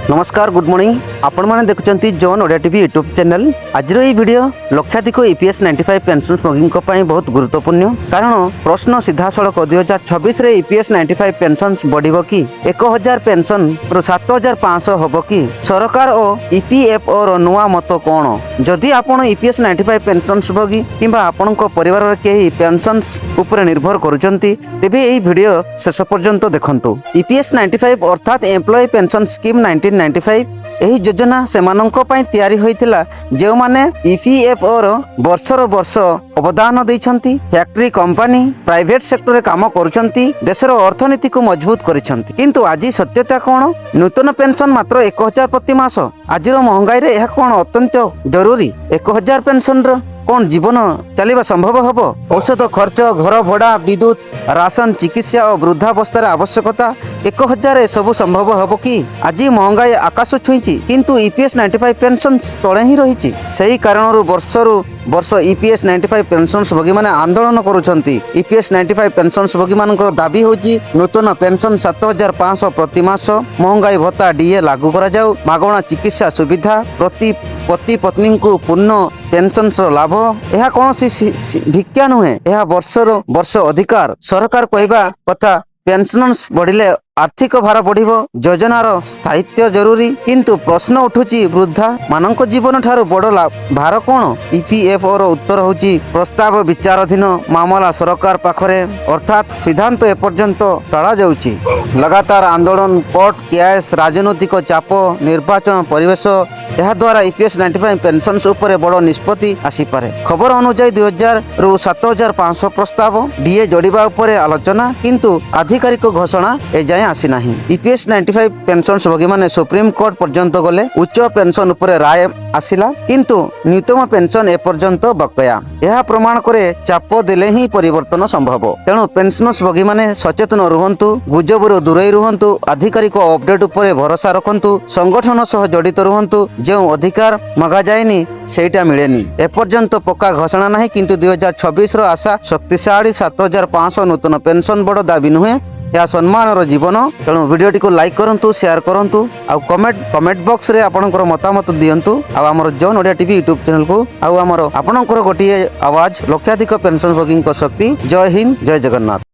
नमस्कार good morning आपण माने देखुचंती जॉन ओडिया टीवी यूट्यूब चैनल। आज ये वीडियो लक्षाधिक ईपीएस 95 पेंशन स्मोकिंग बहुत गुरुत्वपूर्ण कारण प्रश्न सीधा सड़क 2026 रे ईपीएस 95 पेंशन बढ़िबो कि 1000 पेंशन 7500 होबो कि सरकार और ईपीएफओ रो नुआ मत कोन जदि आपण ईपीएस 95 पेंशन भोगी किंबा आपणको परिवार रे केही पेंशन ऊपर निर्भर करूचंती तेबे एही वीडियो शेष पर्यंत देखंतु। ईपीएस 95 अर्थात एम्प्लॉय पेंशन स्कीम 1995 एही योजना सेमानंको पई तयारी होइतिला जे माने ईपीएफओ रो वर्ष अवदान दैछंती फैक्ट्री कंपनी प्राइवेट सेक्टर रे काम करूछंती देशर अर्थनीति को मजबूत करिछंती किंतु आज सत्यता कोन नूतन पेंशन मात्र 1000 प्रति मास आजिर महंगाई रे यह कोन अत्यंत जरूरी 1000 पेंशन रो कौन जीवन चलवा संभव हम औषध खर्च घर भड़ा विद्युत राशन चिकित्सा और वृद्धावस्थार आवश्यकता 1000 सब संभव हम कि आज महंगाई आकाश छुई किंतु ईपीएस 95 पेंशन तले ही रही से कारण वर्ष ईपीएस 95 पेंशन भोगी मैंने आंदोलन करुछंती। ईपीएस 95 पेंशन भोगी मानकर दाबी होची नूतन पेंशन 7500 प्रति मास महंगाई भत्ता डीए लागू करा जाऊ मागणा चिकित्सा सुविधा प्रति पति पत्नी को पूर्ण पेंशन लाभ यह कौन भिक्षा नुहे यह वर्ष अधिकार सरकार कहवा कथा पेंशन बढ़िले आर्थिक भार बढ़िबो योजनार स्थायित्व जरूरी किंतु प्रश्न उठुची वृद्धा मानक जीवन ठारू बड़ भार कौन ईपीएफओ रो उत्तर होची प्रस्ताव विचाराधीन मामला सरकार पाखरे अर्थात सिद्धांत एपर्यंत टाड़ा जाउची। लगातार आंदोलन कोर्ट केस राजनैतिक चाप निर्वाचन परिवेश यह द्वारा ईपीएस 95 पेंशन उपरे बड़ निष्पत्ति आसीपारे। खबर अनुसार 2000 रु 7500 प्रस्ताव डीए जोड़िबा उपरे आलोचना किंतु आधिकारिक घोषणा एजाए आसी नाही। ईपीएस 95 पेंशन भोगी माने सुप्रीम कोर्ट पर्यंत गले उच्च पेंशन उपरे राय आसिला किंतु न्यूनतम पेंशन एपर्यंत बकया यह प्रमाण करे चाप देले ही परिवर्तन संभव तेणु पेंशन भोगी माने सचेतन रुहंतु गुजबरु दूरे रुहंतु आधिकारिक अपडेट उपरे भरोसा रखंतु संगठन सह जड़ित रुहंतु जो अधिकार मगा जाएनी सेटा मिलेनी एपर्यंत पक्का घोषणा नहीं किंतु 2026 रो आशा शक्तिशाली 7500 नूतन पेंशन बड़ दाबी नुहे या सम्मान जीवन तेणु वीडियोटी को लाइक करंतु शेयर करंतु आ कमेंट बॉक्स रे आपनकर मतामत दियंतु आ हमर John Odia TV YouTube channel को आ हमर आपनकर गोटिए आवाज लक्षाधिक पेंशन भोगी शक्ति। जय हिंद जय जगन्नाथ।